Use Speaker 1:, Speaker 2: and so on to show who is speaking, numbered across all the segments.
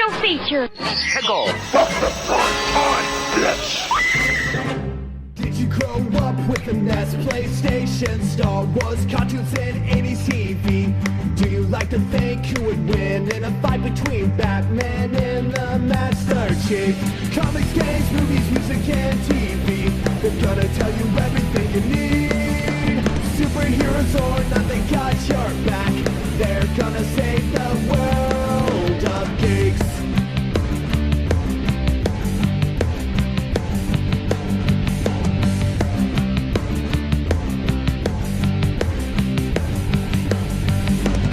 Speaker 1: special feature.
Speaker 2: Tickle.
Speaker 3: Did you grow up with the NES, PlayStation, Star Wars, cartoons, and 80s TV? Do you like to think who would win in a fight between Batman and the Master Chief? Comics, games, movies, music, and TV. They're gonna tell you everything you need. Superheroes or not, they got your back. They're gonna save the world of geeks.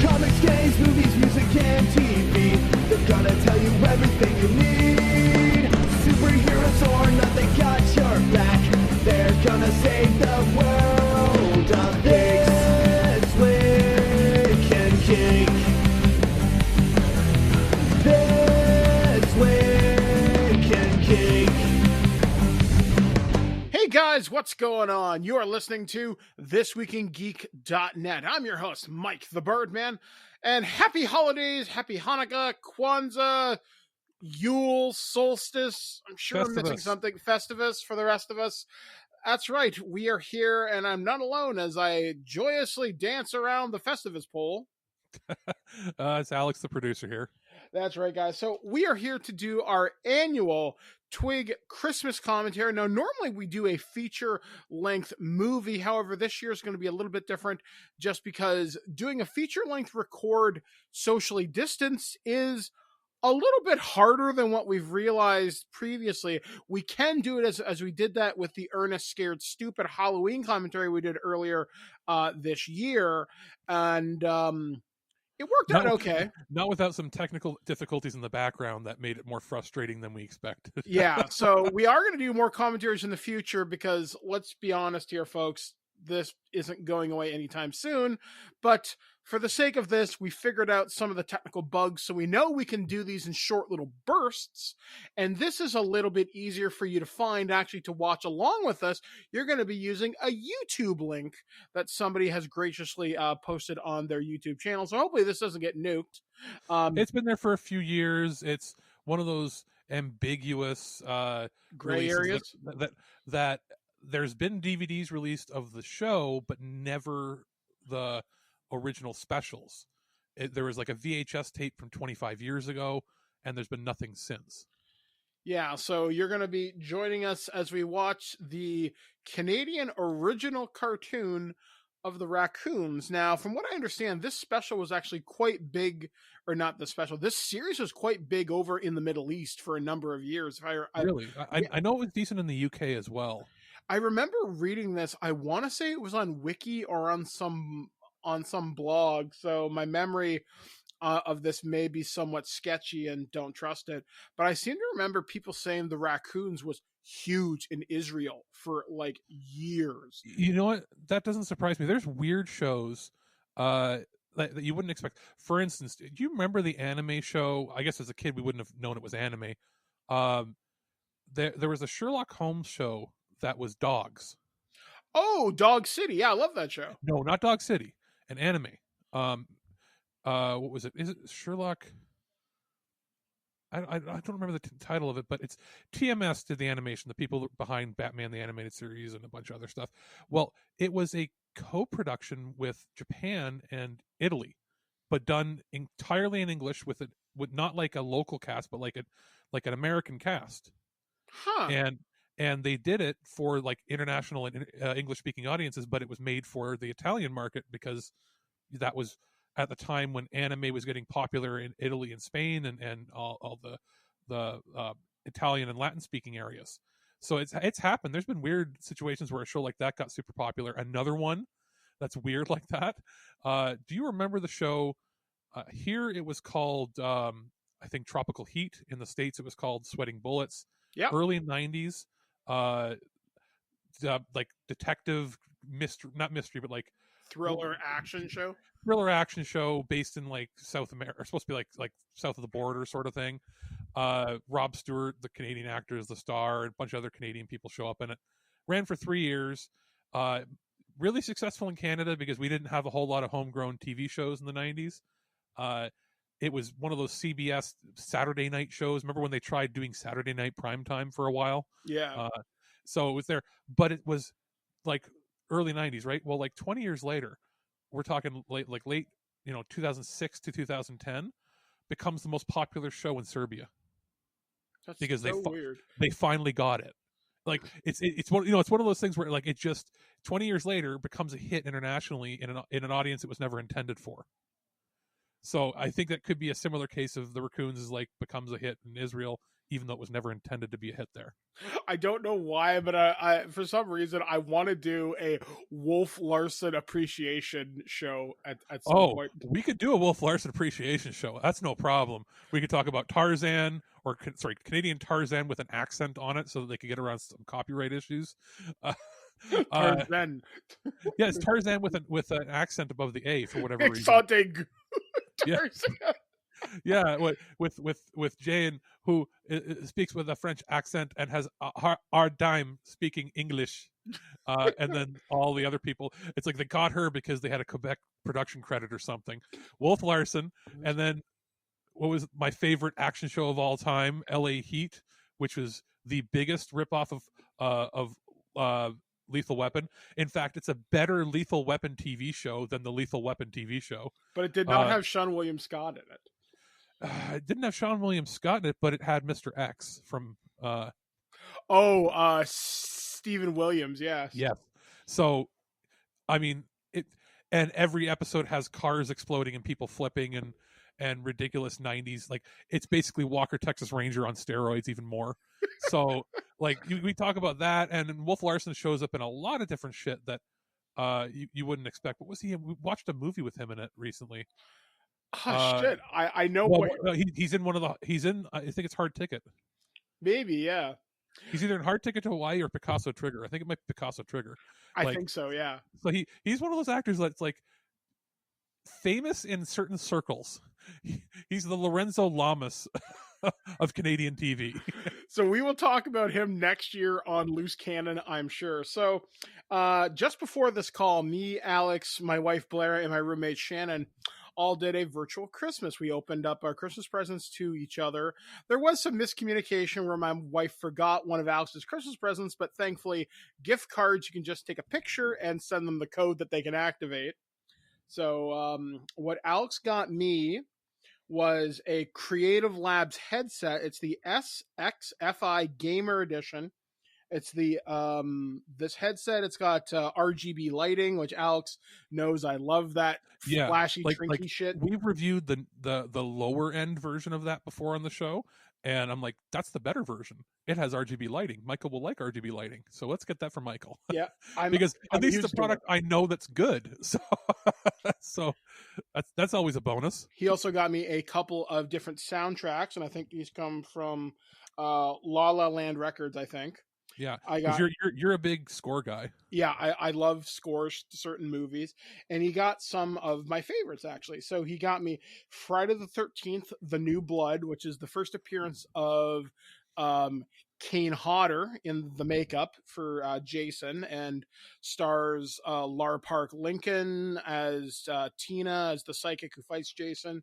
Speaker 3: Comics, games, movies, music, and TV. They're gonna tell you everything you need. Superheroes or not, they got your back. They're gonna save the world of This Week in Geek. This Week in Geek.
Speaker 4: Hey guys, what's going on? You are listening to ThisWeekInGeek.net. I'm your host, Mike the Birdman, and happy holidays, happy Hanukkah, Kwanzaa, Yule, Solstice. I'm sure I'm missing something. Festivus for the rest of us. That's right, we are here, and I'm not alone as I joyously dance around the Festivus pole.
Speaker 5: It's Alex, the producer here.
Speaker 4: That's right, guys. So we are here to do our annual TWIG Christmas commentary. Now, normally we do a feature-length movie. However, this year is going to be a little bit different just because doing a feature-length record socially distanced is a little bit harder than what we've realized previously. We can do it as we did that with the Ernest Scared Stupid Halloween commentary we did earlier this year. And it worked out okay.
Speaker 5: Not without some technical difficulties in the background that made it more frustrating than we expected.
Speaker 4: Yeah, so we are going to do more commentaries in the future because, let's be honest here, folks, this isn't going away anytime soon. But for the sake of this, we figured out some of the technical bugs, so we know we can do these in short little bursts. And this is a little bit easier for you to find, actually, to watch along with us. You're going to be using a YouTube link that somebody has graciously posted on their YouTube channel. So hopefully this doesn't get nuked.
Speaker 5: It's been there for a few years. It's one of those ambiguous
Speaker 4: gray areas
Speaker 5: that there's been DVDs released of the show, but never the original specials. There was like a VHS tape from 25 years ago, and there's been nothing since.
Speaker 4: Yeah, so you're going to be joining us as we watch the Canadian original cartoon of the Raccoons. Now, from what I understand, this special was actually quite big, or not the special, this series was quite big over in the Middle East for a number of years.
Speaker 5: Really? I know it was decent in the UK as well.
Speaker 4: I remember reading this. I want to say it was on Wiki or on some blog. So my memory of this may be somewhat sketchy and don't trust it. But I seem to remember people saying the Raccoons was huge in Israel for like years.
Speaker 5: You know what? That doesn't surprise me. There's weird shows that you wouldn't expect. For instance, do you remember the anime show? I guess as a kid we wouldn't have known it was anime. There was a Sherlock Holmes show that was dogs.
Speaker 4: Oh, Dog City. Yeah, I love that show.
Speaker 5: No, not Dog City. An anime. What was it? Is it Sherlock? I don't remember the title of it, but it's TMS did the animation, the people behind Batman the Animated Series and a bunch of other stuff. Well, it was a co-production with Japan and Italy, but done entirely in English with not like a local cast, but like an American cast.
Speaker 4: Huh.
Speaker 5: And they did it for like international and English speaking audiences, but it was made for the Italian market because that was at the time when anime was getting popular in Italy and Spain and all the Italian and Latin speaking areas. So it's happened. There's been weird situations where a show like that got super popular. Another one that's weird like that. Do you remember the show? Here it was called, I think, Tropical Heat. In the States, it was called Sweating Bullets.
Speaker 4: Yeah.
Speaker 5: Early 90s, like detective not mystery, but like
Speaker 4: thriller action show
Speaker 5: based in like South America, or supposed to be like south of the border sort of thing. Rob Stewart, the Canadian actor, is the star, and a bunch of other Canadian people show up in it. Ran for 3 years. Really successful in Canada because we didn't have a whole lot of homegrown TV shows in the 90s. it was one of those CBS Saturday night shows. Remember when they tried doing Saturday night primetime for a while?
Speaker 4: Yeah.
Speaker 5: So it was there, but it was like early 90s, right? Well, like 20 years later, we're talking late 2006 to 2010, becomes the most popular show in Serbia.
Speaker 4: That's
Speaker 5: because
Speaker 4: so weird.
Speaker 5: they finally got it. Like it's one, it's one of those things where like it just 20 years later becomes a hit internationally in an audience it was never intended for. So I think that could be a similar case of the Raccoons is like becomes a hit in Israel, even though it was never intended to be a hit there.
Speaker 4: I don't know why, but I for some reason I want to do a Wolf Larson appreciation show at some point.
Speaker 5: We could do a Wolf Larson appreciation show. That's no problem. We could talk about Tarzan, or Canadian Tarzan with an accent on it, so that they could get around some copyright issues.
Speaker 4: Tarzan.
Speaker 5: Yeah, it's Tarzan with an accent above the A for whatever reason.
Speaker 4: Tarzan.
Speaker 5: Yeah, with Jane, who speaks with a French accent and has a hard time speaking English, and then all the other people, it's like they got her because they had a Quebec production credit or something. Wolf Larson, and then what was my favorite action show of all time, L.A. Heat, which was the biggest ripoff of Lethal Weapon. In fact, it's a better Lethal Weapon TV show than the Lethal Weapon TV show.
Speaker 4: But it did not have Sean William Scott in it.
Speaker 5: It didn't have Sean William Scott in it, but it had Mr. X from
Speaker 4: Stephen Williams, yes.
Speaker 5: Yeah. So I mean it, and every episode has cars exploding and people flipping and ridiculous 90s, like it's basically Walker Texas Ranger on steroids, even more. So like we talk about that, and Wolf Larson shows up in a lot of different shit that you wouldn't expect. What was he in? We watched a movie with him in it recently.
Speaker 4: Shit, I know.
Speaker 5: He's in one of the. He's in. I think it's Hard Ticket.
Speaker 4: Maybe, yeah.
Speaker 5: He's either in Hard Ticket to Hawaii or Picasso Trigger. I think it might be Picasso Trigger.
Speaker 4: I think so, yeah.
Speaker 5: So he's one of those actors that's like famous in certain circles. He's the Lorenzo Lamas of Canadian TV.
Speaker 4: So we will talk about him next year on Loose Cannon, I'm sure. So just before this call, me, Alex, my wife Blair, and my roommate Shannon all did a virtual Christmas. We opened up our Christmas presents to each other. There was some miscommunication where my wife forgot one of Alex's Christmas presents, but thankfully, gift cards, you can just take a picture and send them the code that they can activate. So what Alex got me was a Creative Labs headset. It's the SXFI Gamer Edition. It's the this headset. It's got RGB lighting, which Alex knows I love that flashy, trinky shit.
Speaker 5: We reviewed the lower end version of that before on the show, and I'm like, that's the better version. It has RGB lighting. Michael will like RGB lighting, so let's get that for Michael.
Speaker 4: Yeah,
Speaker 5: because at least it's a product I know that's good. So that's always a bonus.
Speaker 4: He also got me a couple of different soundtracks, and I think these come from La La Land Records, I think.
Speaker 5: Yeah, you're a big score guy.
Speaker 4: Yeah, I love scores to certain movies, and he got some of my favorites actually. So he got me Friday the 13th, The New Blood, which is the first appearance of Kane Hodder in the makeup for Jason, and stars Lar Park Lincoln as Tina, as the psychic who fights Jason.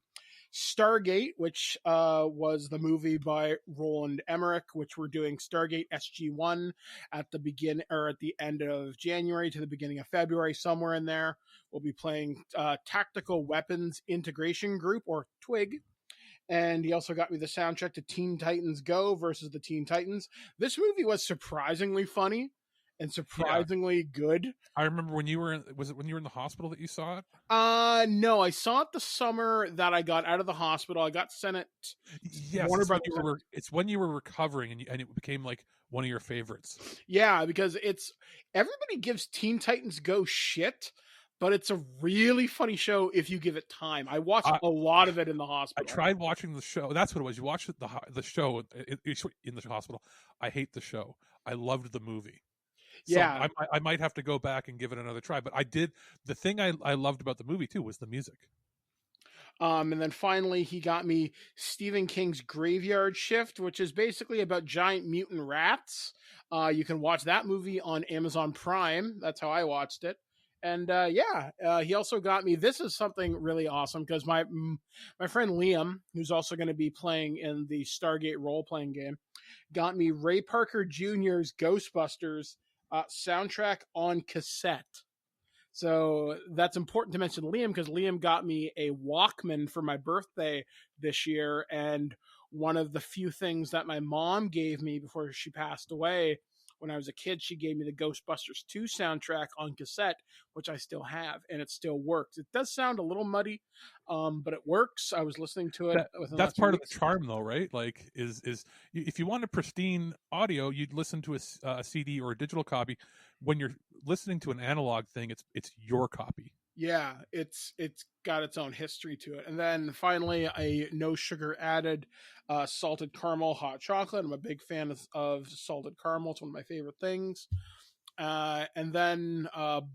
Speaker 4: Stargate, which was the movie by Roland Emmerich, which we're doing Stargate SG-1 at the end of January to the beginning of February, somewhere in there. We'll be playing Tactical Weapons Integration Group, or TWIG. And he also got me the soundtrack to Teen Titans Go versus the Teen Titans. This movie was surprisingly funny and surprisingly good.
Speaker 5: I remember when you were in the hospital that you saw it?
Speaker 4: No, I saw it the summer that I got out of the hospital. I got sent it.
Speaker 5: Yes, it's when you were recovering, and it became like one of your favorites.
Speaker 4: Yeah, because everybody gives Teen Titans Go shit, but it's a really funny show if you give it time. I watched a lot of it in the hospital.
Speaker 5: I tried watching the show. That's what it was. You watched the show in the hospital. I hate the show. I loved the movie. So
Speaker 4: yeah,
Speaker 5: I might have to go back and give it another try. But I did. The thing I loved about the movie too was the music.
Speaker 4: And then finally, he got me Stephen King's Graveyard Shift, which is basically about giant mutant rats. You can watch that movie on Amazon Prime. That's how I watched it. And he also got me. This is something really awesome because my friend Liam, who's also going to be playing in the Stargate role playing game, got me Ray Parker Jr.'s Ghostbusters soundtrack on cassette. So that's important to mention Liam because Liam got me a Walkman for my birthday this year. And one of the few things that my mom gave me before she passed away when I was a kid, she gave me the Ghostbusters 2 soundtrack on cassette, which I still have, and it still works. It does sound a little muddy, but it works. I was listening to it within the
Speaker 5: That's
Speaker 4: last few
Speaker 5: part of the
Speaker 4: weeks.
Speaker 5: charm, though, right? Like, is if you want a pristine audio, you'd listen to a CD or a digital copy. When you're listening to an analog thing, it's your copy.
Speaker 4: Yeah, it's got its own history to it. And then finally, a no sugar added salted caramel hot chocolate. I'm a big fan of salted caramel. It's one of my favorite things. And then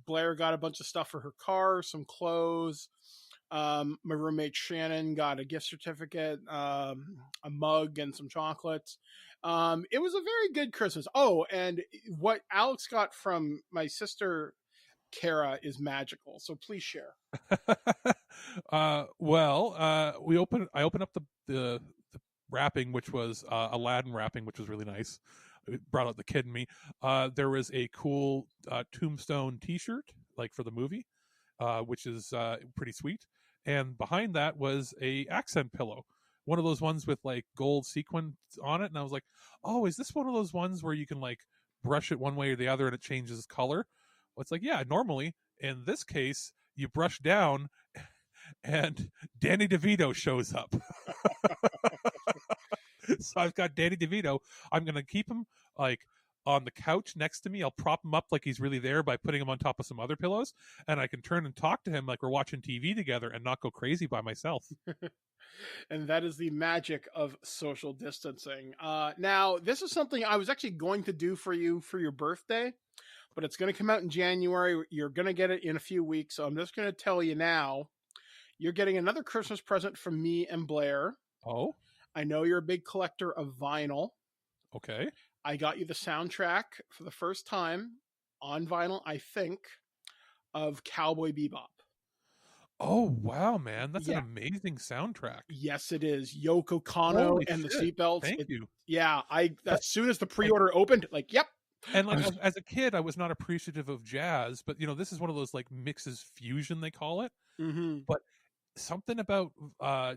Speaker 4: Blair got a bunch of stuff for her car, some clothes. My roommate Shannon got a gift certificate, a mug, and some chocolates. It was a very good Christmas. Oh, and what Alex got from my sister Kara is magical. So please share.
Speaker 5: I opened up the wrapping, which was Aladdin wrapping, which was really nice. It brought out the kid in me. There was a cool Tombstone T-shirt, like for the movie, which is pretty sweet. And behind that was a accent pillow, one of those ones with like gold sequins on it. And I was like, oh, is this one of those ones where you can like brush it one way or the other and it changes color? Well, it's like, yeah, normally in this case, you brush down and Danny DeVito shows up. So I've got Danny DeVito. I'm going to keep him like on the couch next to me. I'll prop him up like he's really there by putting him on top of some other pillows. And I can turn and talk to him like we're watching TV together and not go crazy by myself.
Speaker 4: And that is the magic of social distancing. Now, this is something I was actually going to do for you for your birthday, but it's going to come out in January. You're going to get it in a few weeks. So I'm just going to tell you now, you're getting another Christmas present from me and Blair.
Speaker 5: Oh,
Speaker 4: I know you're a big collector of vinyl.
Speaker 5: okay.
Speaker 4: I got you the soundtrack for the first time on vinyl, I think, of Cowboy Bebop.
Speaker 5: Oh, wow, man. That's
Speaker 4: Yeah.
Speaker 5: an amazing soundtrack.
Speaker 4: Yes, it is. Yoko Kanno
Speaker 5: Holy
Speaker 4: and the
Speaker 5: shit.
Speaker 4: seatbelts.
Speaker 5: Thank you.
Speaker 4: Yeah, as soon as the pre-order opened, like, yep.
Speaker 5: And like as a kid, I was not appreciative of jazz, but you know, this is one of those like mixes fusion, they call it.
Speaker 4: Mm-hmm.
Speaker 5: But something about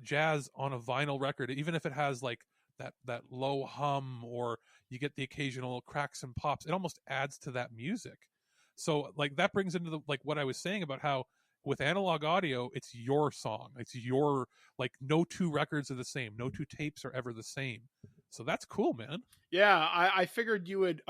Speaker 5: jazz on a vinyl record, even if it has like that low hum or you get the occasional cracks and pops, it almost adds to that music. So like that brings into the like what I was saying about how with analog audio, it's your song. It's your like no two records are the same. No two tapes are ever the same. So that's cool, man.
Speaker 4: Yeah, I figured you would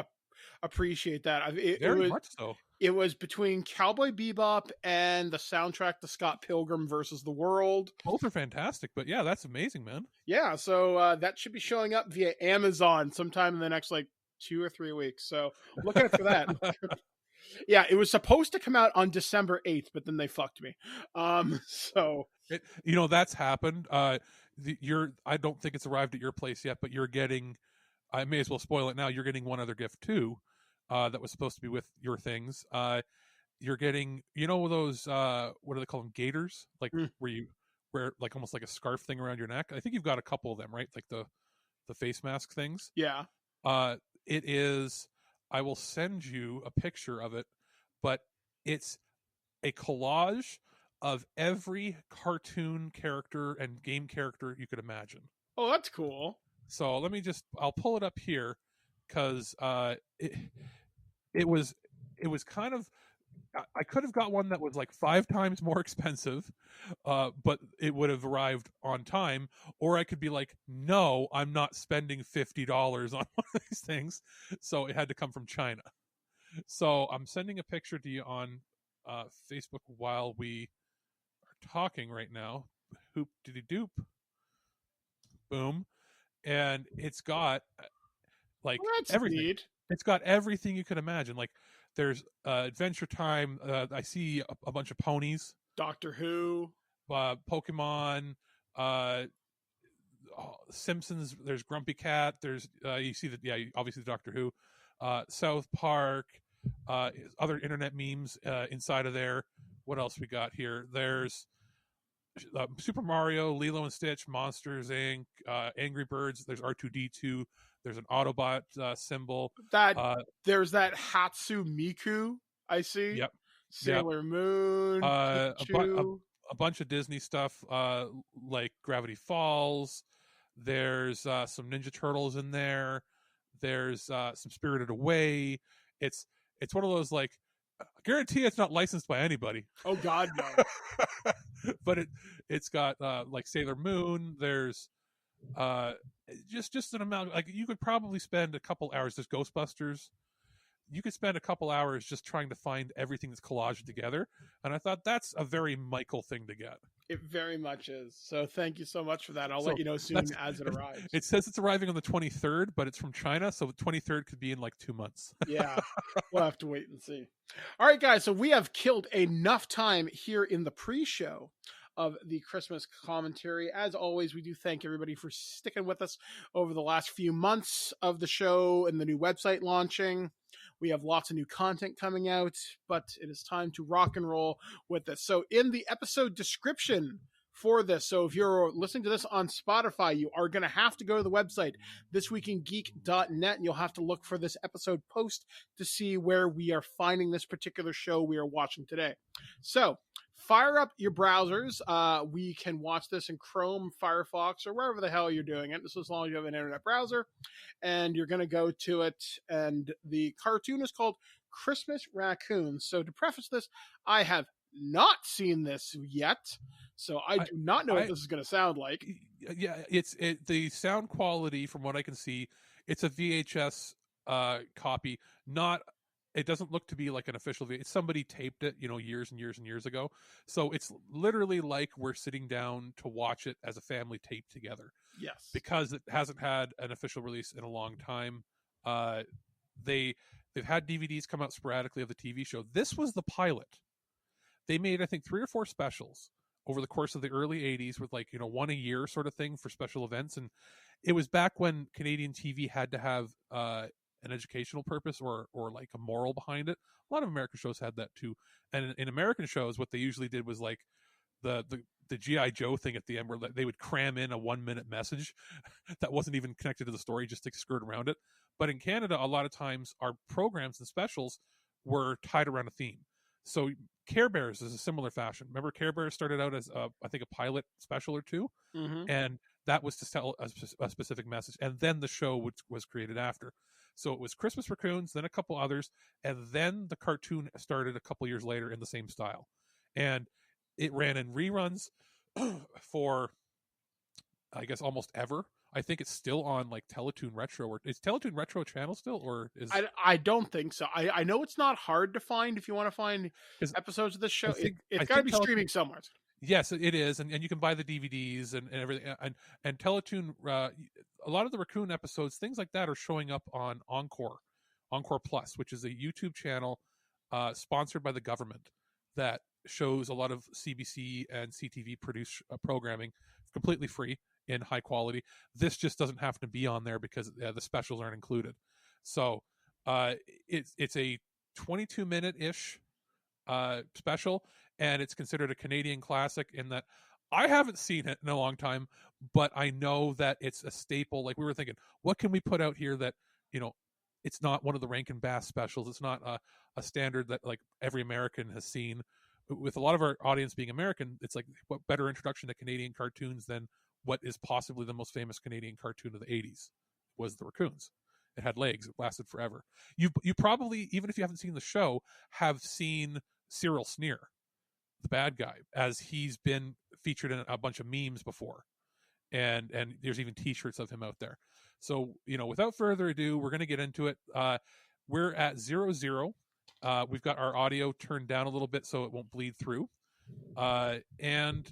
Speaker 4: appreciate that.
Speaker 5: Very much so.
Speaker 4: It was between Cowboy Bebop and the soundtrack to Scott Pilgrim versus the World.
Speaker 5: Both are fantastic, but yeah, that's amazing, man.
Speaker 4: Yeah, so that should be showing up via Amazon sometime in the next like 2 or 3 weeks. So look out for that. Yeah, it was supposed to come out on December 8th, but then they fucked me.
Speaker 5: That's happened. I don't think it's arrived at your place yet, but you're getting. I may as well spoil it now. You're getting one other gift too, that was supposed to be with your things. You're getting, those what do they call them? Gaiters, like where you wear like almost like a scarf thing around your neck. I think you've got a couple of them, right? Like the face mask things.
Speaker 4: Yeah.
Speaker 5: It is. I will send you a picture of it, but it's a collage of every cartoon character and game character you could imagine.
Speaker 4: Oh, that's cool.
Speaker 5: So I'll pull it up here because it was kind of, I could have got one that was like 5 times more expensive, but it would have arrived on time. Or I could be like, no, I'm not spending $50 on one of these things. So it had to come from China. So I'm sending a picture to you on Facebook while we are talking right now. Hoop diddy doop. Boom. And it's got like everything.
Speaker 4: Neat.
Speaker 5: It's got everything you could imagine. Like there's Adventure Time. I see a bunch of ponies.
Speaker 4: Doctor Who.
Speaker 5: Pokemon. Simpsons. There's Grumpy Cat. There's you see that. Yeah, obviously Doctor Who. South Park. other internet memes inside of there. What else we got here? There's Super Mario, Lilo and Stitch, Monsters Inc., Angry Birds. There's R2D2. There's an Autobot symbol.
Speaker 4: There's that Hatsu Miku. I see.
Speaker 5: Yep.
Speaker 4: Sailor Moon.
Speaker 5: A bunch of Disney stuff, like Gravity Falls. There's some Ninja Turtles in there. There's some Spirited Away. It's one of those, like, I guarantee it's not licensed by anybody.
Speaker 4: Oh God, no.
Speaker 5: But it's got like Sailor Moon. There's just an amount. Like, you could probably spend a couple hours. There's Ghostbusters. You could spend a couple hours just trying to find everything that's collaged together. And I thought that's a very Michael thing to get.
Speaker 4: It very much is. So thank you so much for that. I'll let you know soon as it arrives.
Speaker 5: It says it's arriving on the 23rd, but it's from China. So the 23rd could be in like 2 months.
Speaker 4: Yeah, we'll have to wait and see. All right, guys. So we have killed enough time here in the pre-show of the Christmas commentary. As always, we do thank everybody for sticking with us over the last few months of the show and the new website launching. We have lots of new content coming out, but it is time to rock and roll with this. So in the episode description for this, so if you're listening to this on Spotify, you are going to have to go to the website, thisweekingeek.net, and you'll have to look for this episode post to see where we are finding this particular show we are watching today. So fire up your browsers. We can watch this in Chrome, Firefox, or wherever the hell you're doing it. This is as long as you have an internet browser. And you're going to go to it. And the cartoon is called Christmas Raccoons. So to preface this, I have not seen this yet. So I do not know what this is going to sound like.
Speaker 5: Yeah, the sound quality, from what I can see, it's a VHS copy. It doesn't look to be like an official VHS. Somebody taped it, years and years and years ago. So it's literally like we're sitting down to watch it as a family tape together.
Speaker 4: Yes.
Speaker 5: Because it hasn't had an official release in a long time. They've had DVDs come out sporadically of the TV show. This was the pilot. They made, I think, 3 or 4 specials over the course of the early 80s with, like, one a year sort of thing for special events. And it was back when Canadian TV had to have an educational purpose or like a moral behind it. A lot of American shows had that too. And in American shows, what they usually did was like the G.I. Joe thing at the end, where they would cram in a 1-minute message that wasn't even connected to the story just to skirt around it. But in Canada, a lot of times our programs and specials were tied around a theme. So Care Bears is a similar fashion. Remember, Care Bears started out as I think a pilot special or two, and that was to tell a specific message. And then the show was created after. So it was Christmas Raccoons, then a couple others, and then the cartoon started a couple years later in the same style. And it ran in reruns for, I guess, almost ever. I think it's still on like Teletoon Retro. Or is Teletoon Retro a channel still, or is
Speaker 4: I don't think so. I know it's not hard to find if you want to find episodes of this show. It's got to be streaming somewhere.
Speaker 5: Yes, it is, and you can buy the DVDs and everything. And Teletoon, a lot of the Raccoon episodes, things like that, are showing up on Encore Plus, which is a YouTube channel sponsored by the government that shows a lot of CBC and CTV produced programming completely free in high quality. This just doesn't happen to be on there because the specials aren't included. So it's a 22-minute-ish special, and it's considered a Canadian classic in that I haven't seen it in a long time, but I know that it's a staple. Like, we were thinking, what can we put out here that, it's not one of the Rankin Bass specials. It's not a standard that like every American has seen. With a lot of our audience being American, it's like, what better introduction to Canadian cartoons than what is possibly the most famous Canadian cartoon of the 80s was the Raccoons. It had legs. It lasted forever. You probably, even if you haven't seen the show, have seen Cyril Sneer, the bad guy, as he's been featured in a bunch of memes before. And there's even t-shirts of him out there. So, without further ado, we're going to get into it. We're at 0-0. We've got our audio turned down a little bit so it won't bleed through. And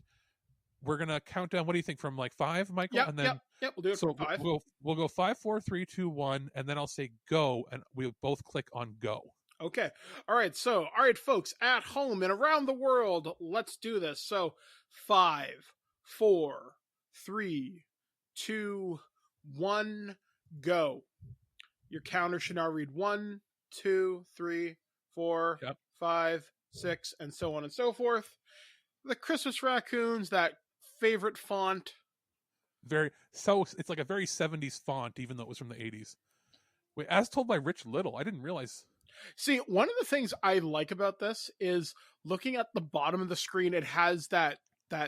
Speaker 5: we're going to count down. What do you think, from like 5, Michael?
Speaker 4: Yep,
Speaker 5: and then,
Speaker 4: yep. We'll do it from 5.
Speaker 5: We'll go 5, 4, 3, 2, 1, and then I'll say go, and we'll both click on go.
Speaker 4: Okay. All right. So, all right, folks at home and around the world, let's do this. So, 5, 4, 3, 2, 1, go. Your counter should now read 1, 2, 3, 4,
Speaker 5: Yep.
Speaker 4: 5, 6, and so on and so forth. The Christmas Raccoons, that favorite font.
Speaker 5: It's like a very 70s font, even though it was from the 80s. Wait, as told by Rich Little, I didn't realize.
Speaker 4: See, one of the things I like about this is looking at the bottom of the screen, it has that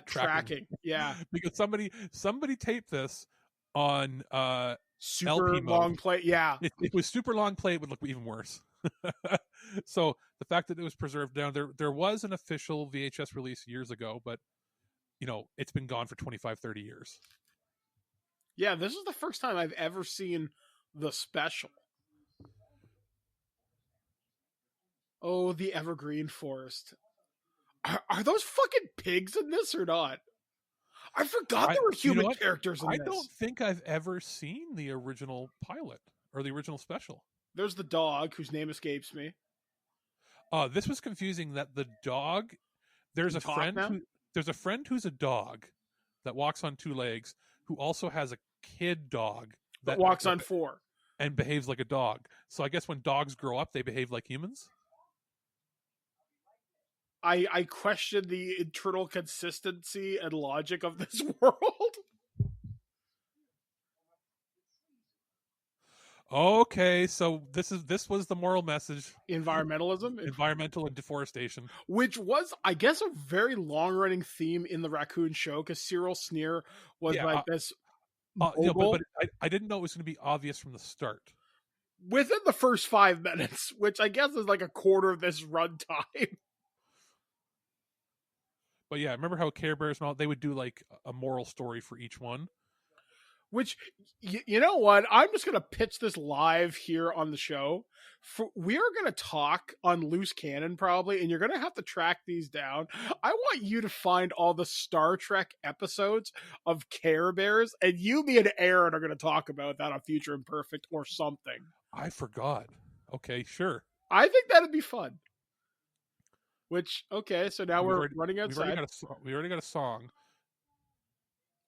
Speaker 4: tracking. Yeah.
Speaker 5: Because somebody taped this on
Speaker 4: Super
Speaker 5: LP
Speaker 4: long
Speaker 5: mode.
Speaker 4: play. Yeah.
Speaker 5: If it was super long play, it would look even worse. So the fact that it was preserved down there was an official VHS release years ago, but it's been gone for 25, 30 years.
Speaker 4: Yeah, this is the first time I've ever seen the special. Oh, the Evergreen Forest. Are those fucking pigs in this or not? I forgot there were human characters in this.
Speaker 5: I don't think I've ever seen the original pilot or the original special.
Speaker 4: There's the dog whose name escapes me.
Speaker 5: This was confusing that the dog, there's a friend who's a dog that walks on 2 legs, who also has a kid dog
Speaker 4: that walks on 4
Speaker 5: and behaves like a dog. So I guess when dogs grow up, they behave like humans.
Speaker 4: I question the internal consistency and logic of this world.
Speaker 5: Okay, so this was the moral message:
Speaker 4: environmentalism,
Speaker 5: environmental and deforestation,
Speaker 4: which was, I guess, a very long-running theme in the Raccoon Show, because Cyril Sneer was like this.
Speaker 5: But I didn't know it was going to be obvious from the start.
Speaker 4: Within the first 5 minutes, which I guess is like a quarter of this runtime.
Speaker 5: But yeah, remember how Care Bears and all, they would do like a moral story for each one?
Speaker 4: Which, you know what? I'm just going to pitch this live here on the show. We are going to talk on Loose Cannon probably, and you're going to have to track these down. I want you to find all the Star Trek episodes of Care Bears, and you, me, and Aaron are going to talk about that on Future Imperfect or something.
Speaker 5: I forgot. Okay, sure.
Speaker 4: I think that'd be fun. Which, okay, so now we're running outside.
Speaker 5: We already got a song.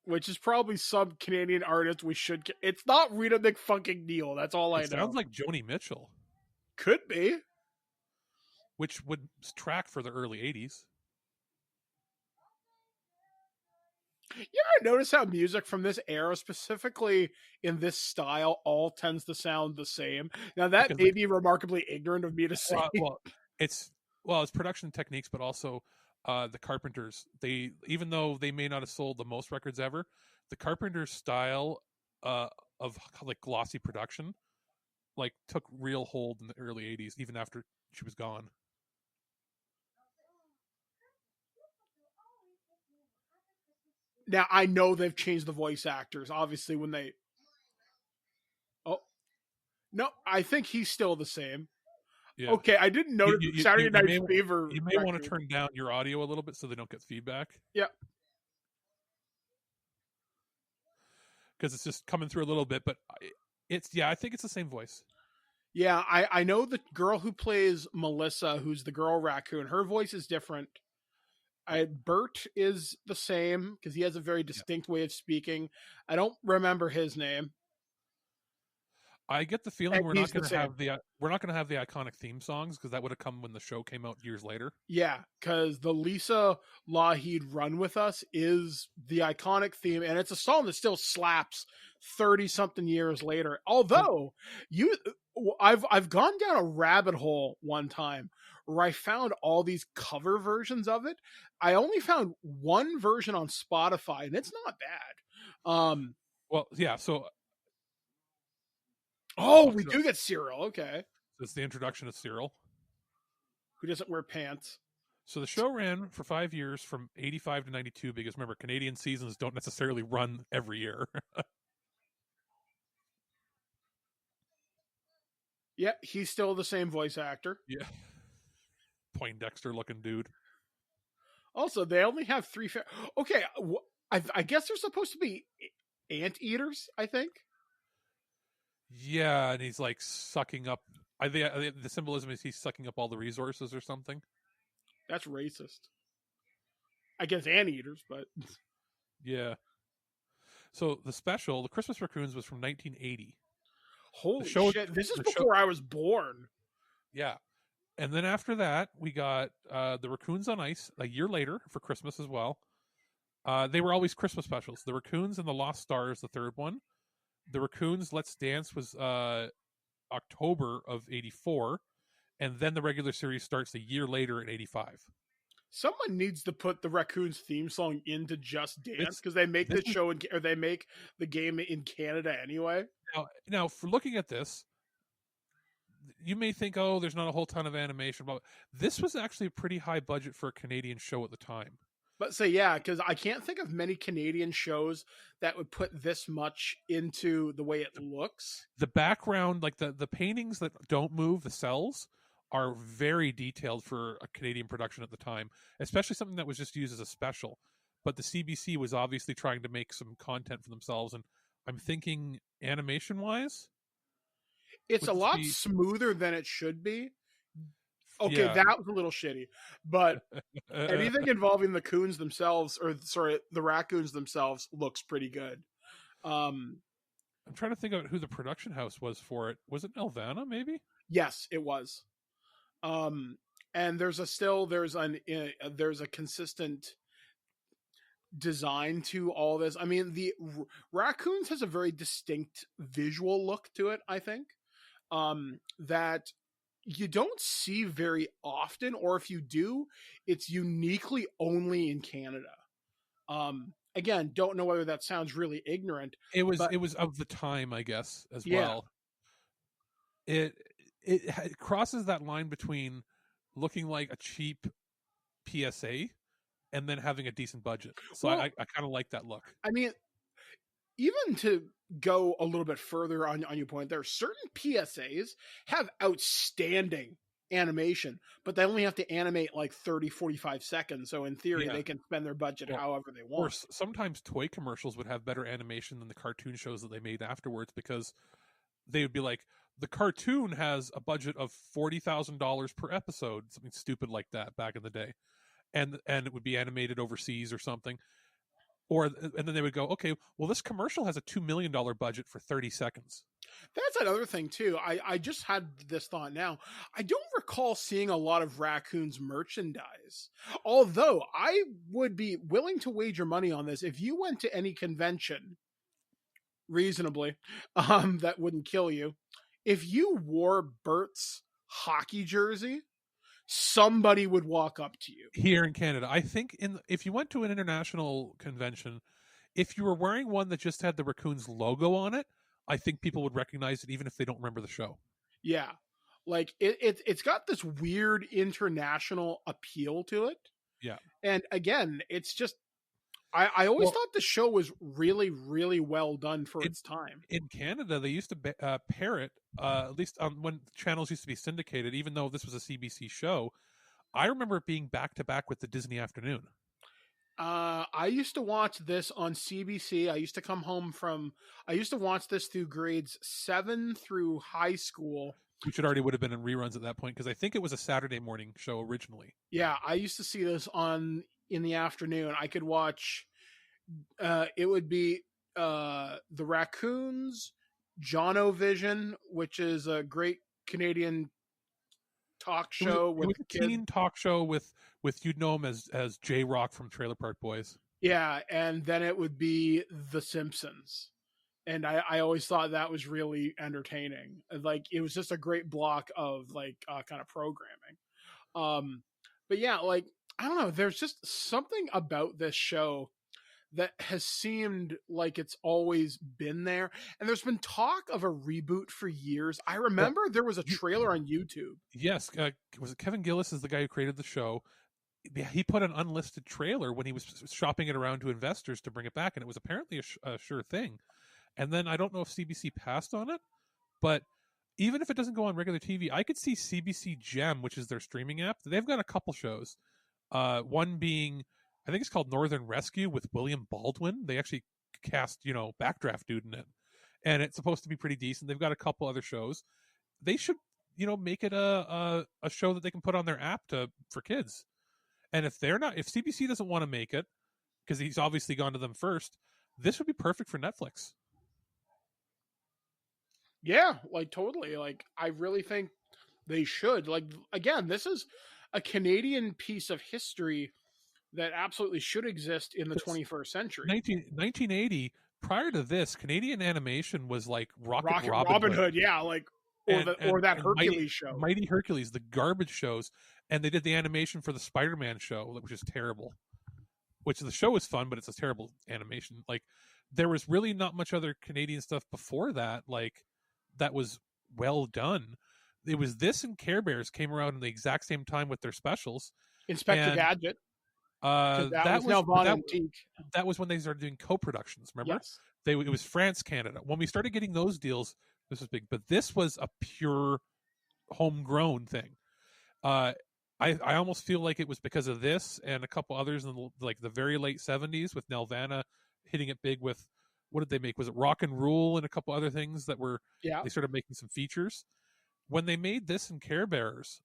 Speaker 4: Which is probably some Canadian artist we should get. It's not Rita McFucking Neal. That's all I know.
Speaker 5: Sounds like Joni Mitchell.
Speaker 4: Could be.
Speaker 5: Which would track for the early 80s.
Speaker 4: You ever notice how music from this era, specifically in this style, all tends to sound the same? Now, that may be remarkably ignorant of me to say.
Speaker 5: It's production techniques, but also the Carpenters. Even though they may not have sold the most records ever, the Carpenters' style of like glossy production like took real hold in the early 80s, even after she was gone.
Speaker 4: Now, I know they've changed the voice actors, obviously, when they... Oh. No, I think he's still the same. Yeah. Okay, I didn't know Saturday Night Fever.
Speaker 5: You may want to turn down your audio a little bit so they don't get feedback.
Speaker 4: Yeah.
Speaker 5: Because it's just coming through a little bit, but I think it's the same voice.
Speaker 4: Yeah, I know the girl who plays Melissa, who's the girl raccoon, her voice is different. Bert is the same because he has a very distinct way of speaking. I don't remember his name.
Speaker 5: I get the feeling we're not going to have the iconic theme songs, because that would have come when the show came out years later.
Speaker 4: Yeah, because the Lisa Lougheed "Run With Us" is the iconic theme, and it's a song that still slaps 30-something years later. Although I've gone down a rabbit hole one time where I found all these cover versions of it. I only found one version on Spotify, and it's not bad.
Speaker 5: So.
Speaker 4: Oh, we do get Cyril. Okay.
Speaker 5: It's the introduction of Cyril,
Speaker 4: who doesn't wear pants.
Speaker 5: So the show ran for 5 years, from 85 to 92, because remember, Canadian seasons don't necessarily run every year.
Speaker 4: Yeah, he's still the same voice actor.
Speaker 5: Yeah. Poindexter looking dude.
Speaker 4: Also, they only have 3... Okay, I guess they're supposed to be anteaters, I think.
Speaker 5: Yeah, and he's like sucking up. The symbolism is he's sucking up all the resources or something.
Speaker 4: That's racist. I guess anteaters, but
Speaker 5: yeah. So the Christmas Raccoons, was from 1980.
Speaker 4: Holy shit! This is before I was born.
Speaker 5: Yeah. And then after that, we got the Raccoons on Ice a year later for Christmas as well. They were always Christmas specials. The Raccoons and the Lost Stars, the third one. The Raccoons Let's Dance was October of 84. And then the regular series starts a year later in 85.
Speaker 4: Someone needs to put the Raccoons theme song into Just Dance, because they make
Speaker 5: this
Speaker 4: this show or they make the game in Canada anyway.
Speaker 5: Now, for looking at this, you may think, oh, there's not a whole ton of animation, but this was actually a pretty high budget for a Canadian show at the time.
Speaker 4: But say, yeah, because I can't think of many Canadian shows that would put this much into the way it looks.
Speaker 5: The background, like the paintings that don't move, the cells, are very detailed for a Canadian production at the time, especially something that was just used as a special. But the CBC was obviously trying to make some content for themselves, and I'm thinking animation-wise,
Speaker 4: it's a lot smoother than it should be. Okay,
Speaker 5: yeah.
Speaker 4: that was a little shitty, but anything involving the coons themselves, the raccoons themselves, looks pretty good.
Speaker 5: I'm trying to think of who the production house was for it. Was it Nelvana, maybe?
Speaker 4: Yes, it was. And there's a consistent design to all this. I mean, the Raccoons has a very distinct visual look to it, I think, that you don't see very often, or if you do, it's uniquely only in Canada. Again, don't know whether that sounds really ignorant.
Speaker 5: It was of the time, I guess, as well. It crosses that line between looking like a cheap PSA and then having a decent budget. So I kind of like that look.
Speaker 4: I mean, even to go a little bit further on your point, there are certain PSAs have outstanding animation, but they only have to animate like 30, 45 seconds. So in theory, they can spend their budget however they want.
Speaker 5: Or sometimes toy commercials would have better animation than the cartoon shows that they made afterwards, because they would be like, the cartoon has a budget of $40,000 per episode, something stupid like that back in the day. And it would be animated overseas or something. And then they would go, okay, well, this commercial has a $2 million budget for 30 seconds.
Speaker 4: That's another thing, too. I just had this thought now. I don't recall seeing a lot of Raccoons merchandise. Although, I would be willing to wager money on this. If you went to any convention, reasonably, that wouldn't kill you, if you wore Bert's hockey jersey, somebody would walk up to you.
Speaker 5: Here in Canada, I think if you went to an international convention, if you were wearing one that just had the Raccoons logo on it, I think people would recognize it even if they don't remember the show.
Speaker 4: Yeah. Like it's got this weird international appeal to it.
Speaker 5: Yeah.
Speaker 4: And again, it's just I always thought the show was really, really well done for its time.
Speaker 5: In Canada, they used to pair it, at least when channels used to be syndicated, even though this was a CBC show. I remember it being back-to-back with the Disney Afternoon.
Speaker 4: I used to watch this on CBC. I used to watch this through grades 7 through high school.
Speaker 5: Which it already would have been in reruns at that point, because I think it was a Saturday morning show originally.
Speaker 4: Yeah, I used to see this in the afternoon. I could watch, it would be the Raccoons, Jono-Vision, which is a great Canadian talk show
Speaker 5: with a teen talk show with you'd know him as J-Rock from Trailer Park Boys.
Speaker 4: Yeah, and then it would be The Simpsons. And I always thought that was really entertaining. Like, it was just a great block of like kind of programming. But yeah, like, I don't know, there's just something about this show that has seemed like it's always been there. And there's been talk of a reboot for years. I remember there was a trailer on YouTube.
Speaker 5: Yes. Was it Kevin Gillis is the guy who created the show? He put an unlisted trailer when he was shopping it around to investors to bring it back. And it was apparently a sure thing. And then I don't know if CBC passed on it, but even if it doesn't go on regular TV, I could see CBC Gem, which is their streaming app. They've got a couple shows. One being, I think it's called Northern Rescue with William Baldwin. They actually cast, Backdraft Dude in it. And it's supposed to be pretty decent. They've got a couple other shows. They should, make it a show that they can put on their app for kids. And if CBC doesn't want to make it, because he's obviously gone to them first, this would be perfect for Netflix.
Speaker 4: Yeah, like totally. Like, I really think They should. Like, again, this is a Canadian piece of history that absolutely should exist in the 21st century.
Speaker 5: 1980, prior to this, Canadian animation was like Rocket
Speaker 4: Robin Hood, yeah, like or that
Speaker 5: and
Speaker 4: Hercules show.
Speaker 5: Mighty Hercules, the garbage shows, and they did the animation for the Spider-Man show, which is terrible. Which the show is fun, but it's a terrible animation. Like, there was really not much other Canadian stuff before that, like, that was well done. It was this and Care Bears came around in the exact same time with their specials.
Speaker 4: Inspector Gadget.
Speaker 5: That was when they started doing co-productions. Remember,
Speaker 4: yes.
Speaker 5: It was France, Canada. When we started getting those deals, this was big. But this was a pure homegrown thing. I almost feel like it was because of this and a couple others in the very late 70s with Nelvana hitting it big with, what did they make? Was it Rock and Rule and a couple other things that were, they started making some features. When they made this and Care Bears,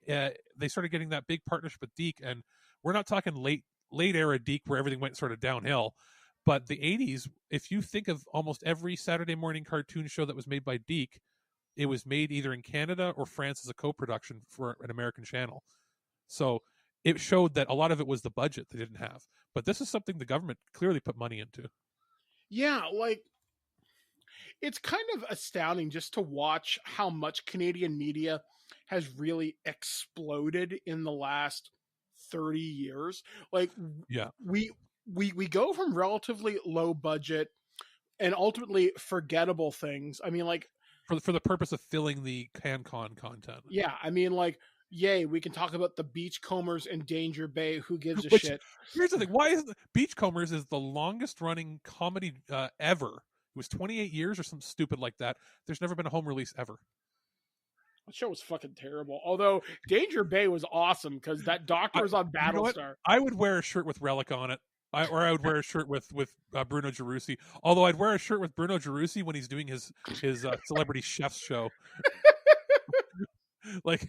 Speaker 5: they started getting that big partnership with Deke, and we're not talking late era Deke where everything went sort of downhill, but the 80s, if you think of almost every Saturday morning cartoon show that was made by Deke, it was made either in Canada or France as a co-production for an American channel. So it showed that a lot of it was the budget they didn't have. But this is something the government clearly put money into.
Speaker 4: Yeah, like, it's kind of astounding just to watch how much Canadian media has really exploded in the last 30 years. Like,
Speaker 5: yeah,
Speaker 4: we go from relatively low budget and ultimately forgettable things. I mean, like,
Speaker 5: for the purpose of filling the CanCon content.
Speaker 4: Yeah, I mean, like, yay, we can talk about the Beachcombers and Danger Bay. Who gives a shit?
Speaker 5: Here's the thing: why is Beachcombers is the longest running comedy ever? It was 28 years or something stupid like that. There's never been a home release ever.
Speaker 4: That show was fucking terrible. Although Danger Bay was awesome because that doctor was on Battlestar.
Speaker 5: I would wear a shirt with Relic on it. Or I would wear a shirt with Bruno Gerussi. Although I'd wear a shirt with Bruno Gerussi when he's doing his celebrity chef's show. Like,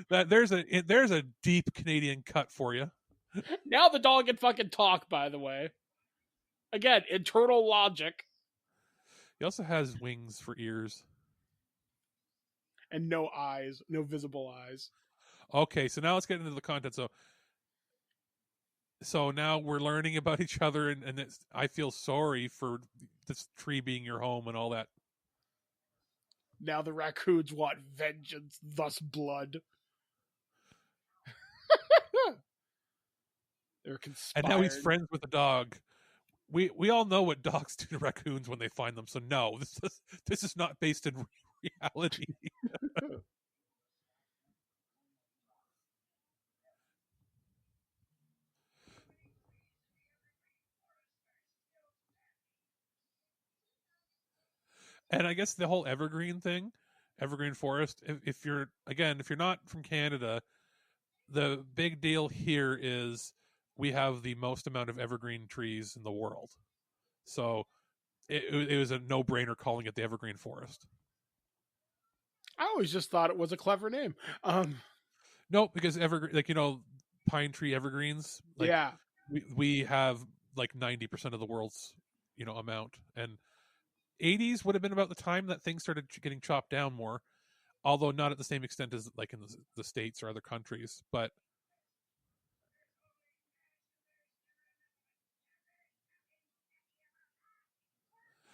Speaker 5: there's a deep Canadian cut for you.
Speaker 4: Now the dog can fucking talk. By the way, again, internal logic.
Speaker 5: He also has wings for ears
Speaker 4: and no eyes, no visible eyes.
Speaker 5: Okay, so now let's get into the content. So now we're learning about each other, and I feel sorry for this tree being your home and all that.
Speaker 4: Now the raccoons want vengeance, thus blood. They're conspiring.
Speaker 5: And now he's friends with the dog. We all know what dogs do to raccoons when they find them. So no, this is not based in reality. And I guess the whole evergreen thing, evergreen forest, if you're not from Canada, the big deal here is we have the most amount of evergreen trees in the world. So it was a no-brainer calling it the evergreen forest.
Speaker 4: I always just thought it was a clever name.
Speaker 5: No, because evergreen, pine tree evergreens.
Speaker 4: Yeah.
Speaker 5: We have like 90% of the world's, amount. And 80s would have been about the time that things started getting chopped down more, although not at the same extent as like in the States or other countries. But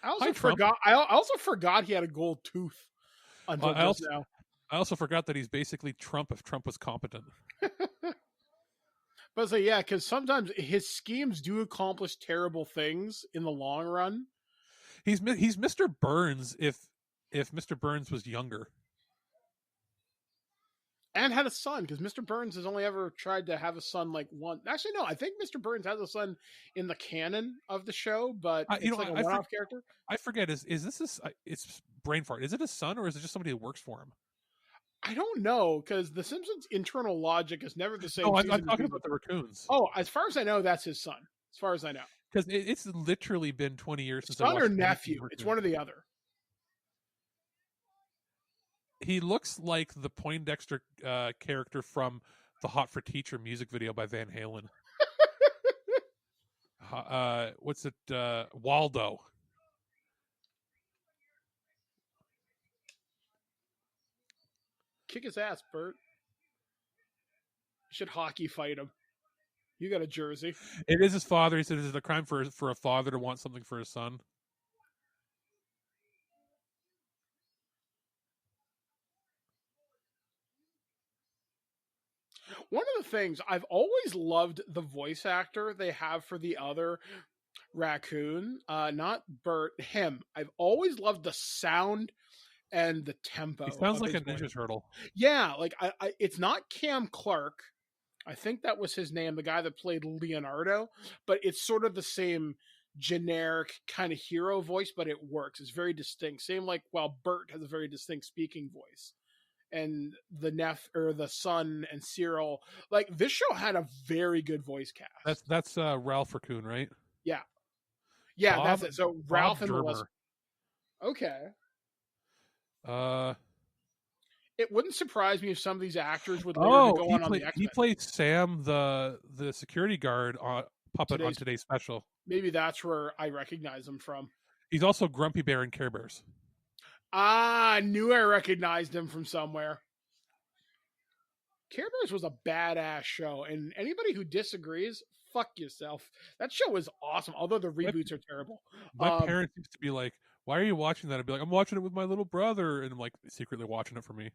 Speaker 4: I also forgot he had a gold tooth until just now.
Speaker 5: I also forgot that he's basically Trump if Trump was competent.
Speaker 4: But yeah, because sometimes his schemes do accomplish terrible things in the long run.
Speaker 5: He's Mr. Burns if Mr. Burns was younger.
Speaker 4: And had a son, because Mr. Burns has only ever tried to have a son like one. Actually, no, I think Mr. Burns has a son in the canon of the show, but it's like a one-off character.
Speaker 5: I forget, is this it's brain fart. Is it his son or is it just somebody who works for him?
Speaker 4: I don't know, because The Simpsons' internal logic is never the same.
Speaker 5: Oh, I'm talking about the raccoons.
Speaker 4: Oh, as far as I know, that's his son. As far as I know.
Speaker 5: Because it's literally been 20 years since
Speaker 4: son or nephew. It's one or the other.
Speaker 5: He looks like the Poindexter character from the Hot for Teacher music video by Van Halen. What's it? Waldo.
Speaker 4: Kick his ass, Bert. You should hockey fight him. You got a jersey.
Speaker 5: It is his father. He said it is a crime for a father to want something for his son.
Speaker 4: One of the things I've always loved the voice actor they have for the other raccoon, not Bert, him. I've always loved the sound and the tempo.
Speaker 5: He sounds
Speaker 4: of
Speaker 5: like
Speaker 4: his
Speaker 5: a Ninja
Speaker 4: voice.
Speaker 5: Turtle.
Speaker 4: Yeah, like it's not Cam Clark. I think that was his name, the guy that played Leonardo, but it's sort of the same generic kind of hero voice, but it works. It's very distinct. Same like while Bert has a very distinct speaking voice. And the son and Cyril, like this show had a very good voice cast.
Speaker 5: That's Ralph Raccoon, right?
Speaker 4: Yeah,
Speaker 5: Bob,
Speaker 4: that's it. So Ralph
Speaker 5: Bob
Speaker 4: and Melissa.
Speaker 5: Dermer.
Speaker 4: Okay. It wouldn't surprise me if some of these actors would later go on the X-Men.
Speaker 5: He played Sam, the security guard on today's special.
Speaker 4: Maybe that's where I recognize him from.
Speaker 5: He's also Grumpy Bear in Care Bears.
Speaker 4: I knew I recognized him from somewhere. Care Bears was a badass show, and anybody who disagrees, fuck yourself. That show was awesome, although the reboots are terrible.
Speaker 5: My parents used to be like, why are you watching that? I'd be like, I'm watching it with my little brother, and I'm like secretly watching it for me.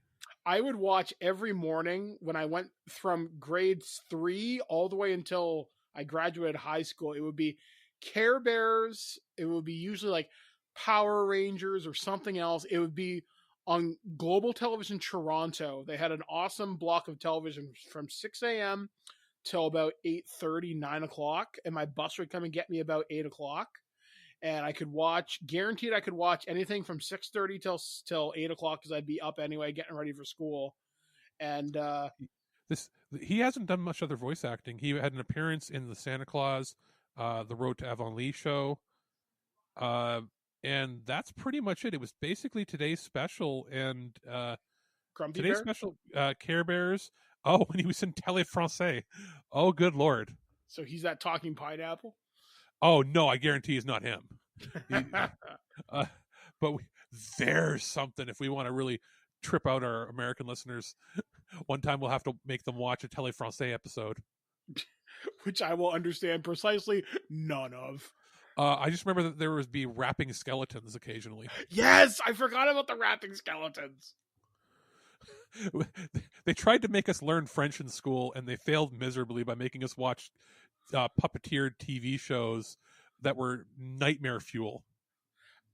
Speaker 4: I would watch every morning when I went from grades 3 all the way until I graduated high school. It would be Care Bears. It would be usually like Power Rangers or something else. It would be on Global Television Toronto. They had an awesome block of television from 6 a.m. till about 8:30, 9 o'clock. And my bus would come and get me about 8 o'clock. And I could watch, guaranteed I could watch anything from 6:30 till 8 o'clock because I'd be up anyway, getting ready for school. And
Speaker 5: he hasn't done much other voice acting. He had an appearance in the Santa Claus, the Road to Avonlea show. And that's pretty much it. It was basically today's special and
Speaker 4: Grumpy
Speaker 5: today's
Speaker 4: Bear?
Speaker 5: special Care Bears. Oh, when he was in Télé Français. Oh, good Lord.
Speaker 4: So he's that talking pineapple?
Speaker 5: Oh, no, I guarantee he's not him. But there's something if we want to really trip out our American listeners. One time we'll have to make them watch a Télé Français episode.
Speaker 4: Which I will understand precisely none of.
Speaker 5: I just remember that there would be rapping skeletons occasionally.
Speaker 4: Yes, I forgot about the rapping skeletons.
Speaker 5: They tried to make us learn French in school, and they failed miserably by making us watch puppeteered TV shows that were nightmare fuel.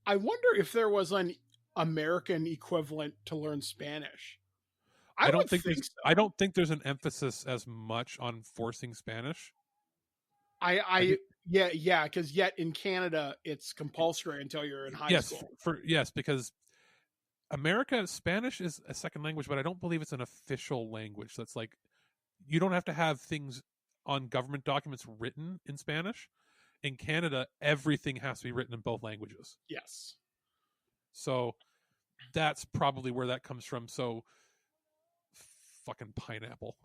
Speaker 4: I wonder if there was an American equivalent to learn Spanish. I don't think so.
Speaker 5: I don't think there's an emphasis as much on forcing Spanish.
Speaker 4: Yeah, because yet in Canada it's compulsory until you're in high school.
Speaker 5: Yes, because America, Spanish is a second language, but I don't believe it's an official language. That's like you don't have to have things on government documents written in Spanish. In Canada, everything has to be written in both languages.
Speaker 4: Yes.
Speaker 5: So that's probably where that comes from. So fucking pineapple.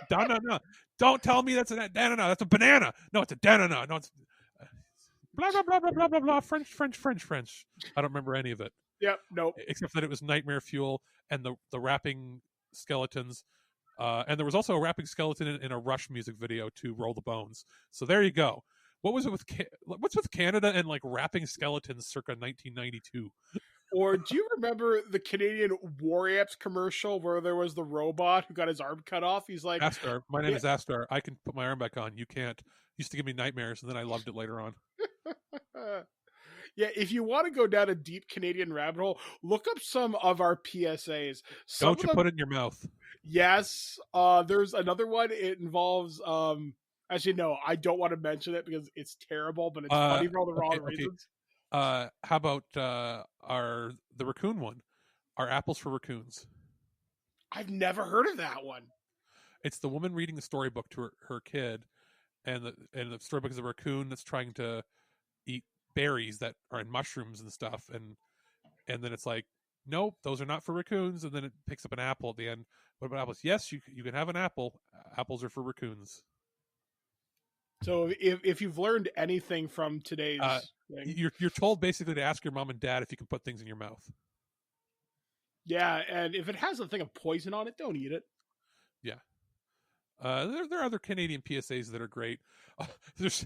Speaker 5: No. Don't tell me that's a banana. That's a banana. No, it's a banana. No, it's blah, blah, blah, blah, blah, blah, blah. French. I don't remember any of it.
Speaker 4: Yep. Nope.
Speaker 5: Except that it was nightmare fuel and the rapping skeletons. And there was also a rapping skeleton in a Rush music video to Roll the Bones. So there you go. What was it what's with Canada and like rapping skeletons circa 1992?
Speaker 4: Or do you remember the Canadian War Amps commercial where there was the robot who got his arm cut off? He's like,
Speaker 5: Astar, my name is Astar. I can put my arm back on. You can't. Used to give me nightmares, and then I loved it later on.
Speaker 4: Yeah, if you want to go down a deep Canadian rabbit hole, look up some of our PSAs.
Speaker 5: Don't you put it in your mouth.
Speaker 4: Yes. There's another one. It involves actually no, I don't want to mention it because it's terrible, but it's funny for all the wrong reasons.
Speaker 5: How about the raccoon one? Are apples for raccoons?
Speaker 4: I've never heard of that one.
Speaker 5: It's the woman reading the storybook to her kid, and the storybook is a raccoon that's trying to eat berries that are in mushrooms and stuff, and then it's like, nope, those are not for raccoons, and then it picks up an apple at the end. What about apples? Yes, you can have an apple. Apples are for raccoons.
Speaker 4: So if you've learned anything from today's thing,
Speaker 5: you're told basically to ask your mom and dad if you can put things in your mouth.
Speaker 4: Yeah, and if it has a thing of poison on it, don't eat it.
Speaker 5: Yeah. There are other Canadian PSAs that are great. There's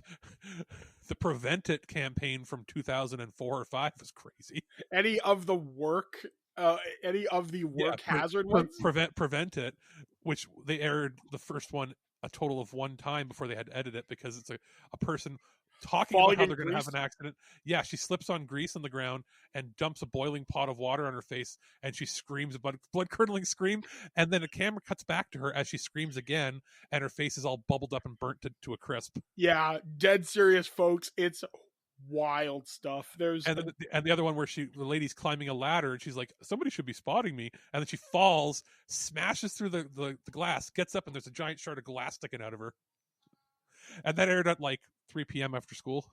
Speaker 5: the Prevent It campaign from 2004 or 5 was crazy.
Speaker 4: Any of the work hazard ones?
Speaker 5: Prevent It, which they aired the first one a total of one time before they had to edit it because it's a person talking
Speaker 4: Falling
Speaker 5: about how
Speaker 4: in
Speaker 5: they're going to have
Speaker 4: grease?
Speaker 5: an accident. Yeah, she slips on grease on the ground and dumps a boiling pot of water on her face, and she screams a blood curdling scream, and then the camera cuts back to her as she screams again, and her face is all bubbled up and burnt to a crisp.
Speaker 4: Yeah, dead serious, folks. It's wild stuff.
Speaker 5: And the other one where the lady's climbing a ladder and she's like, somebody should be spotting me, and then she falls, smashes through the glass, gets up, and there's a giant shard of glass sticking out of her. And that aired at like 3 p.m. after school.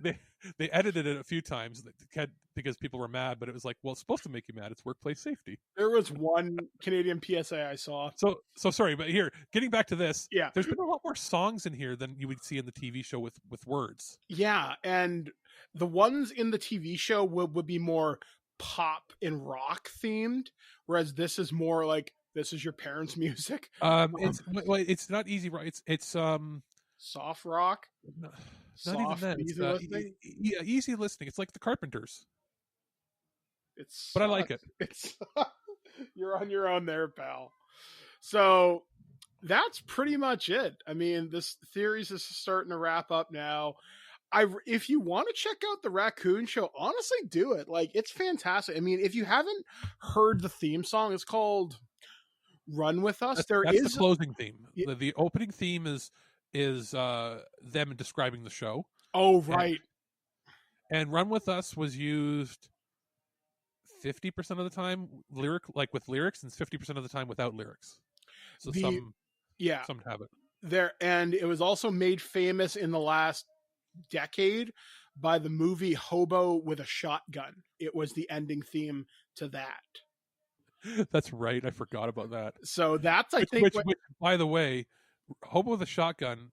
Speaker 5: they edited it a few times because people were mad, but it was like, well, it's supposed to make you mad. It's workplace safety.
Speaker 4: There was one Canadian PSA I saw.
Speaker 5: So sorry, but here, getting back to this,
Speaker 4: Yeah,
Speaker 5: there's been a lot more songs in here than you would see in the TV show with words.
Speaker 4: Yeah, and the ones in the TV show would be more pop and rock themed, whereas this is more like this is your parents' music.
Speaker 5: It's not easy, right? It's
Speaker 4: Soft rock.
Speaker 5: not even that.
Speaker 4: Easy listening.
Speaker 5: Yeah, easy listening. It's like the Carpenters.
Speaker 4: It's
Speaker 5: but I like it.
Speaker 4: It's you're on your own there, pal. So that's pretty much it. I mean, this series is starting to wrap up now. If you want to check out the Raccoon Show, honestly, do it. Like, it's fantastic. I mean, if you haven't heard the theme song, it's called "Run With Us."
Speaker 5: That's the closing theme. The opening theme is them describing the show.
Speaker 4: Oh, right.
Speaker 5: And "Run With Us" was used 50% of the time with lyrics, and 50% of the time without lyrics. So some have it
Speaker 4: there, and it was also made famous in the last decade by the movie Hobo with a Shotgun. It was the ending theme to that.
Speaker 5: That's right. I forgot about that.
Speaker 4: So that's which,
Speaker 5: by the way, Hobo with a Shotgun.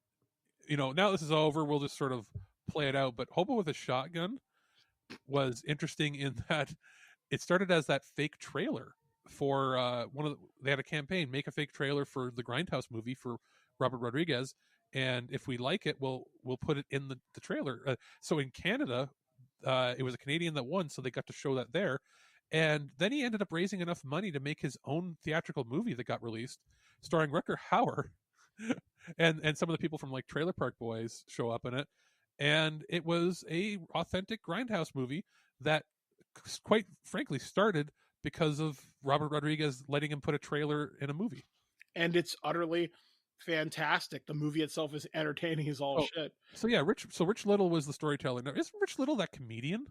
Speaker 5: Now this is over, we'll just sort of play it out. But Hobo with a Shotgun was interesting in that it started as that fake trailer for they had a campaign, make a fake trailer for the Grindhouse movie for Robert Rodriguez, and if we like it, we'll put it in the trailer. So in Canada, it was a Canadian that won, so they got to show that there. And then he ended up raising enough money to make his own theatrical movie that got released, starring Rutger Hauer, and some of the people from like Trailer Park Boys show up in it. And it was a authentic Grindhouse movie that, quite frankly, started because of Robert Rodriguez letting him put a trailer in a movie.
Speaker 4: And it's utterly fantastic. The movie itself is entertaining as all shit.
Speaker 5: So yeah, Rich Little was the storyteller. Now, isn't Rich Little that comedian?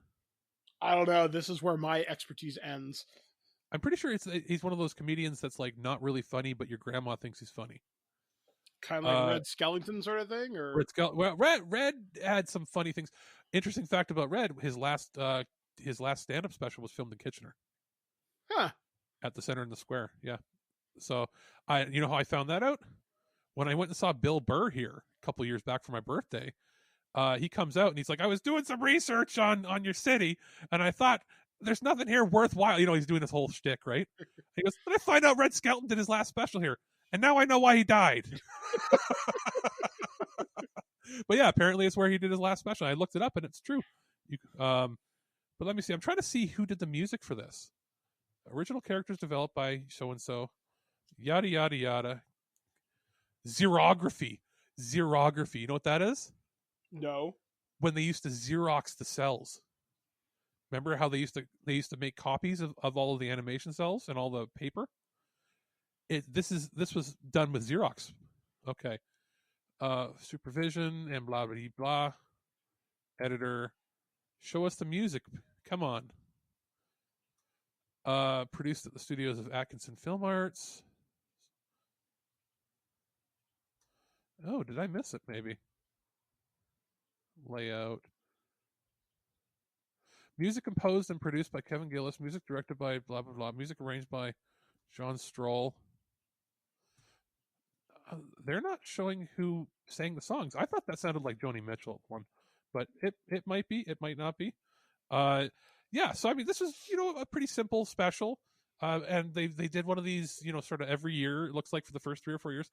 Speaker 4: I don't know. This is where my expertise ends.
Speaker 5: I'm pretty sure he's one of those comedians that's like not really funny, but your grandma thinks he's funny.
Speaker 4: Kind of like Red Skellington sort of thing, or
Speaker 5: Red had some funny things. Interesting fact about Red: his last stand-up special was filmed in Kitchener.
Speaker 4: Huh.
Speaker 5: At the Center in the Square. Yeah. So you know how I found that out? When I went and saw Bill Burr here a couple years back for my birthday, he comes out and he's like, I was doing some research on your city, and I thought there's nothing here worthwhile. He's doing this whole shtick, right? He goes, but I find out Red Skelton did his last special here, and now I know why he died. But yeah, apparently it's where he did his last special. I looked it up, and it's true. But let me see. I'm trying to see who did the music for this. Original characters developed by so-and-so. Yada, yada, yada. Xerography. You know what that is?
Speaker 4: No.
Speaker 5: When they used to Xerox the cells. Remember how they used to make copies of all of the animation cells and all the paper? This was done with Xerox. Okay. Supervision and blah blah blah. Editor. Show us the music. Come on. Produced at the studios of Atkinson Film Arts. Oh, did I miss it? Maybe. Layout. Music composed and produced by Kevin Gillis. Music directed by blah blah blah. Music arranged by John Stroll. They're not showing who sang the songs. I thought that sounded like Joni Mitchell one, but it might be. It might not be. Yeah, so I mean, this is a pretty simple special, and they did one of these sort of every year. It looks like for the first 3 or 4 years.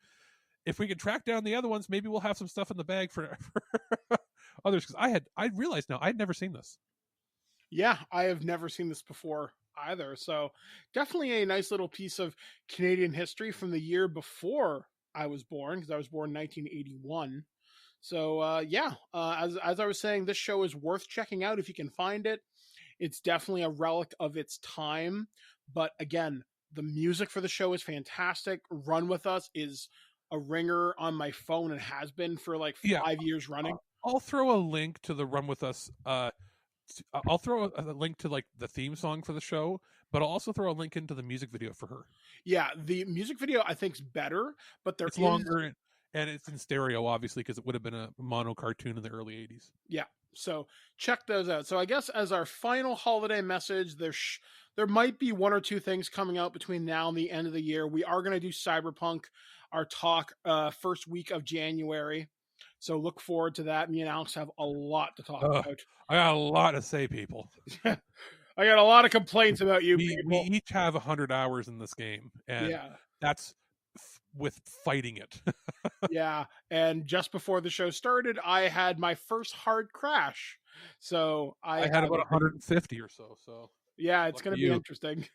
Speaker 5: If we can track down the other ones, maybe we'll have some stuff in the bag for others. Because I realized now I'd never seen this.
Speaker 4: Yeah, I have never seen this before either. So definitely a nice little piece of Canadian history from the year before I was born, because I was born in 1981. So as I was saying, this show is worth checking out if you can find it. It's definitely a relic of its time. But again, the music for the show is fantastic. Run With Us is a ringer on my phone and has been for like 5 years running.
Speaker 5: I'll throw a link to the Run With Us. I'll throw a link to like the theme song for the show, but I'll also throw a link into the music video for her.
Speaker 4: Yeah, the music video I think is better, but it's
Speaker 5: longer and it's in stereo, obviously, because it would have been a mono cartoon in the early 80s.
Speaker 4: Yeah, so check those out. So I guess as our final holiday message, there might be 1 or 2 things coming out between now and the end of the year. We are going to do Cyberpunk, our talk, first week of January. So look forward to that. Me and Alex have a lot to talk about.
Speaker 5: I got a lot to say, people.
Speaker 4: I got a lot of complaints about you people.
Speaker 5: We each have 100 hours in this game, and that's with fighting it.
Speaker 4: Yeah, and just before the show started, I had my first hard crash. So I
Speaker 5: had about 150 or so. So
Speaker 4: yeah, it's going to be interesting.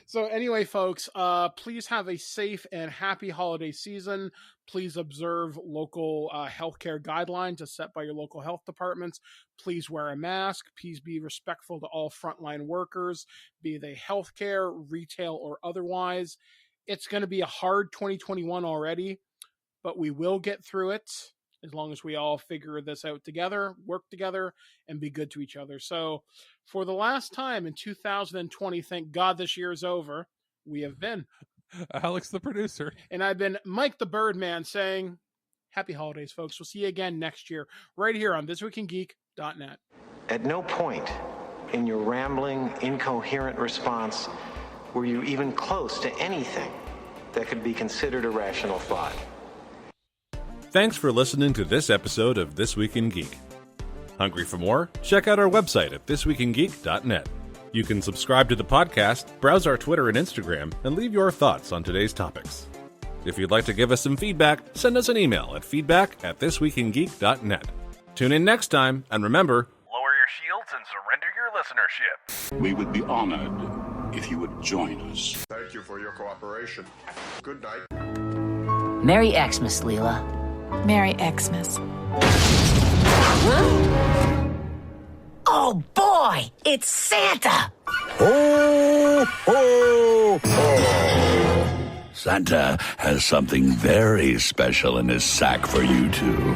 Speaker 4: So anyway, folks, please have a safe and happy holiday season. Please observe local healthcare guidelines as set by your local health departments. Please wear a mask. Please be respectful to all frontline workers, be they healthcare, retail, or otherwise. It's going to be a hard 2021 already, but we will get through it as long as we all figure this out together, work together, and be good to each other. So for the last time in 2020, thank God this year is over, we have been
Speaker 5: Alex, the producer.
Speaker 4: And I've been Mike the Birdman saying, happy holidays, folks. We'll see you again next year, right here on ThisWeekInGeek.net.
Speaker 1: At no point in your rambling, incoherent response were you even close to anything that could be considered a rational thought.
Speaker 2: Thanks for listening to this episode of This Week in Geek. Hungry for more? Check out our website at ThisWeekInGeek.net. You can subscribe to the podcast, browse our Twitter and Instagram, and leave your thoughts on today's topics. If you'd like to give us some feedback, send us an email at feedback@ThisWeekInGeek.net. Tune in next time, and remember,
Speaker 6: lower your shields and surrender your listenership.
Speaker 7: We would be honored if you would join us.
Speaker 8: Thank you for your cooperation. Good night.
Speaker 9: Merry Xmas, Leela.
Speaker 10: Merry Xmas.
Speaker 9: Oh boy, it's Santa!
Speaker 7: Ho, ho, ho! Santa has something very special in his sack for you two.